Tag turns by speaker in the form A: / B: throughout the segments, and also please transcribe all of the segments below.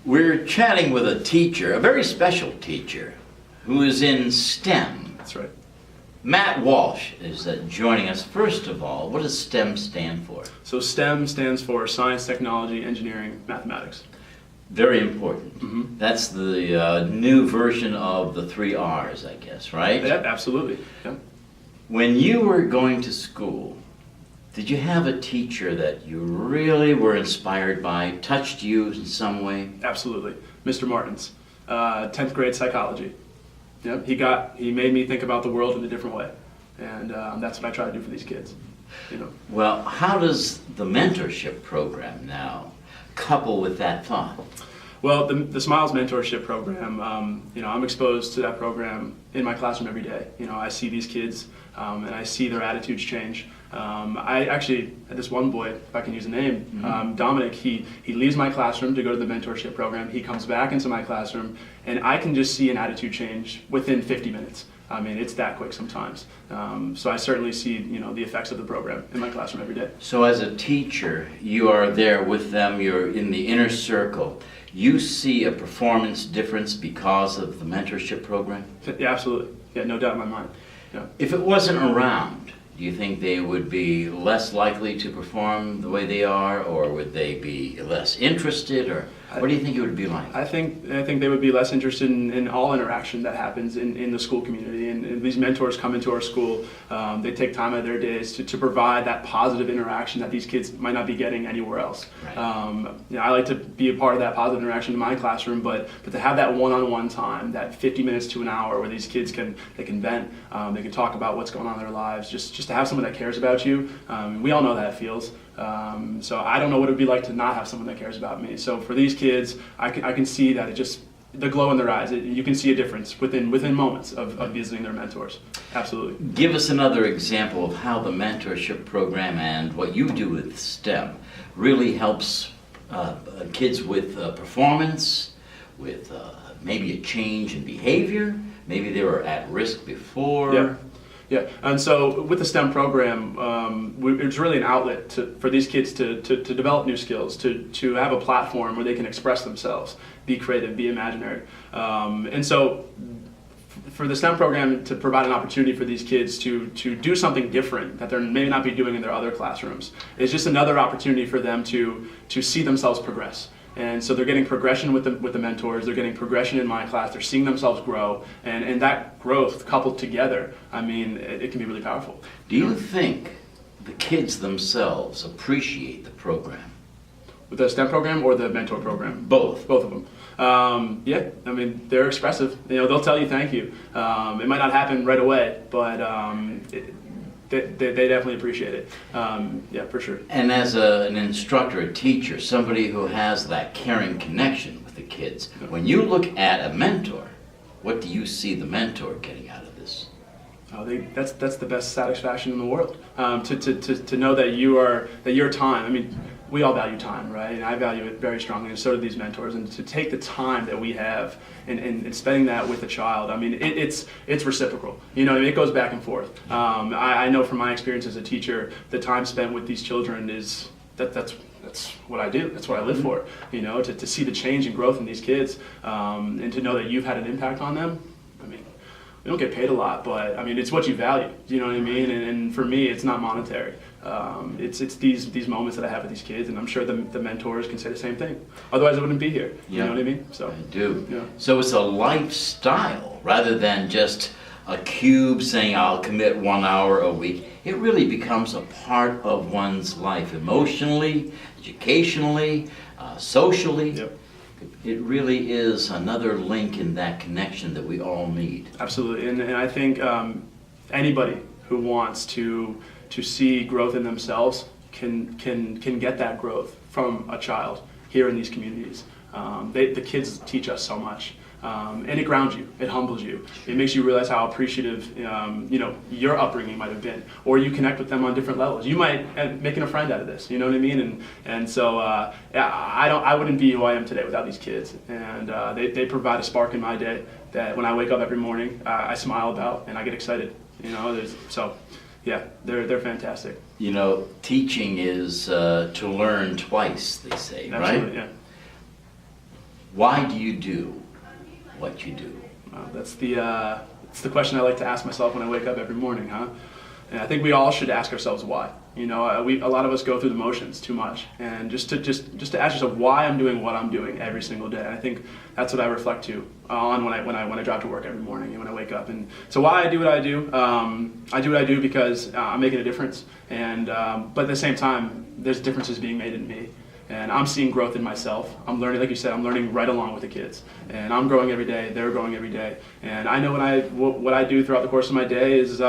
A: We're chatting with a teacher, a very special teacher, who is in STEM.
B: That's right.
A: Matt Walsh is joining us. First of all, what does STEM stand for?
B: So STEM stands for Science, Technology, Engineering, Mathematics.
A: Very important.
B: Mm-hmm.
A: That's the new version of the 3 R's, I guess, right?
B: Yeah, absolutely. Yeah.
A: When you were going to school, did you have a teacher that you really were inspired by, touched you in some way?
B: Absolutely. Mr. Martins, 10th grade psychology. Yep. He made me think about the world in a different way, and that's what I try to do for these kids.
A: Well, how does the mentorship program now couple with that thought?
B: Well, the Smiles mentorship program, I'm exposed to that program in my classroom every day. I see these kids and I see their attitudes change. I actually had this one boy, if I can use a name, Dominic, he leaves my classroom to go to the mentorship program. He comes back into my classroom and I can just see an attitude change within 50 minutes. I mean, it's that quick sometimes. So I certainly see, the effects of the program in my classroom every day.
A: So as a teacher, you are there with them, you're in the inner circle. You see a performance difference because of the mentorship program?
B: Yeah, absolutely. Yeah, no doubt in my mind. Yeah.
A: If it wasn't around, do you think they would be less likely to perform the way they are, or would they be less interested, or what do you think it would be like?
B: I think they would be less interested in all interaction that happens in the school community. And these mentors come into our school. They take time out of their days to provide that positive interaction that these kids might not be getting anywhere else.
A: Right.
B: I like to be a part of that positive interaction in my classroom, but to have that one-on-one time, that 50 minutes to an hour where these kids can vent, they can talk about what's going on in their lives, just to have someone that cares about you. We all know how that feels. So I don't know what it would be like to not have someone that cares about me. So for these kids, I can see that the glow in their eyes. You can see a difference within moments of visiting their mentors. Absolutely.
A: Give us another example of how the mentorship program and what you do with STEM really helps kids with performance, with maybe a change in behavior. Maybe they were at risk before.
B: Yeah. Yeah, and so with the STEM program, it's really an outlet for these kids to develop new skills, to have a platform where they can express themselves, be creative, be imaginary. And so for the STEM program to provide an opportunity for these kids to do something different that they may not be doing in their other classrooms is just another opportunity for them to see themselves progress. And so they're getting progression with the mentors, they're getting progression in my class, they're seeing themselves grow, and that growth coupled together, I mean, it can be really powerful.
A: Do you think the kids themselves appreciate the program?
B: With the STEM program or the mentor program?
A: Both.
B: Both of them. Yeah, I mean, they're expressive. They'll tell you thank you. It might not happen right away, but they definitely appreciate it. Yeah, for sure.
A: And as an instructor, a teacher, somebody who has that caring connection with the kids, when you look at a mentor, what do you see the mentor getting out of this?
B: That's the best satisfaction in the world. To know that your time. I mean, we all value time, right? And I value it very strongly, and so do these mentors. And to take the time that we have and spending that with a child, I mean, it's reciprocal. It goes back and forth. I know from my experience as a teacher, the time spent with these children is that's what I do. That's what I live for. To see the change and growth in these kids, and to know that you've had an impact on them. I mean, we don't get paid a lot, but I mean, it's what you value. You know what I mean? And for me, it's not monetary. It's these moments that I have with these kids, and I'm sure the mentors can say the same thing. Otherwise, I wouldn't be here. You know what I mean? So
A: I do.
B: Yeah.
A: So it's a lifestyle rather than just a cube saying I'll commit 1 hour a week. It really becomes a part of one's life, emotionally, educationally, socially.
B: Yep.
A: It really is another link in that connection that we all need.
B: Absolutely, and I think anybody who wants to see growth in themselves can get that growth from a child here in these communities. The kids teach us so much, and it grounds you, it humbles you, it makes you realize how appreciative your upbringing might have been, or you connect with them on different levels. You might end up making a friend out of this. You know what I mean? And so I wouldn't be who I am today without these kids, and they provide a spark in my day that when I wake up every morning I smile about and I get excited. Yeah, they're fantastic.
A: Teaching is to learn twice, they say,
B: Absolutely,
A: right?
B: Yeah.
A: Why do you do what you do?
B: That's the question I like to ask myself when I wake up every morning, huh? And I think we all should ask ourselves why. You know, a lot of us go through the motions too much, and just to ask yourself why I'm doing what I'm doing every single day. And I think that's what I reflect on when I drive to work every morning and when I wake up. And so why I do what I do because I'm making a difference. And but at the same time, there's differences being made in me. And I'm seeing growth in myself. I'm learning, like you said, I'm learning right along with the kids. And I'm growing every day, they're growing every day. And I know what I do throughout the course of my day is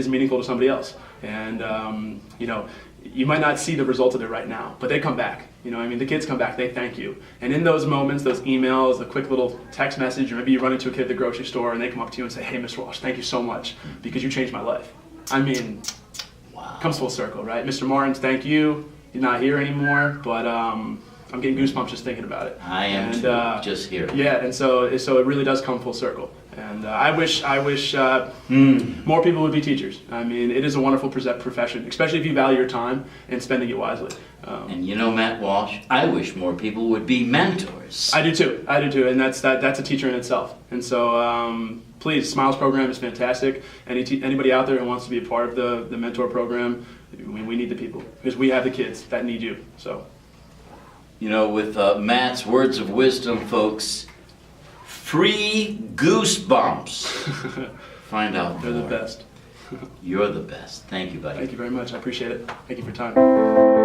B: meaningful to somebody else. And you know, you might not see the results of it right now, but they come back. You know, I mean, the kids come back, they thank you. And in those moments, those emails, a quick little text message, or maybe you run into a kid at the grocery store and they come up to you and say, "Hey, Mr. Walsh, thank you so much because you changed my life." I mean, wow. Comes full circle, right? Mr. Martins, thank you. You're not here anymore, but I'm getting goosebumps just thinking about it.
A: I am too, just here.
B: Yeah, and so it really does come full circle. And I wish more people would be teachers. I mean, it is a wonderful profession, especially if you value your time and spending it wisely.
A: And you know, Matt Walsh, I wish more people would be mentors.
B: I do too, and that's a teacher in itself. And so please, Smiles program is fantastic. Anybody out there who wants to be a part of the mentor program, we need the people, because we have the kids that need you. So,
A: you know, with Matt's words of wisdom, folks, free goosebumps. Find out
B: They're
A: more.
B: the best.
A: You're the best. Thank you, buddy.
B: Thank you very much. I appreciate it. Thank you for your time.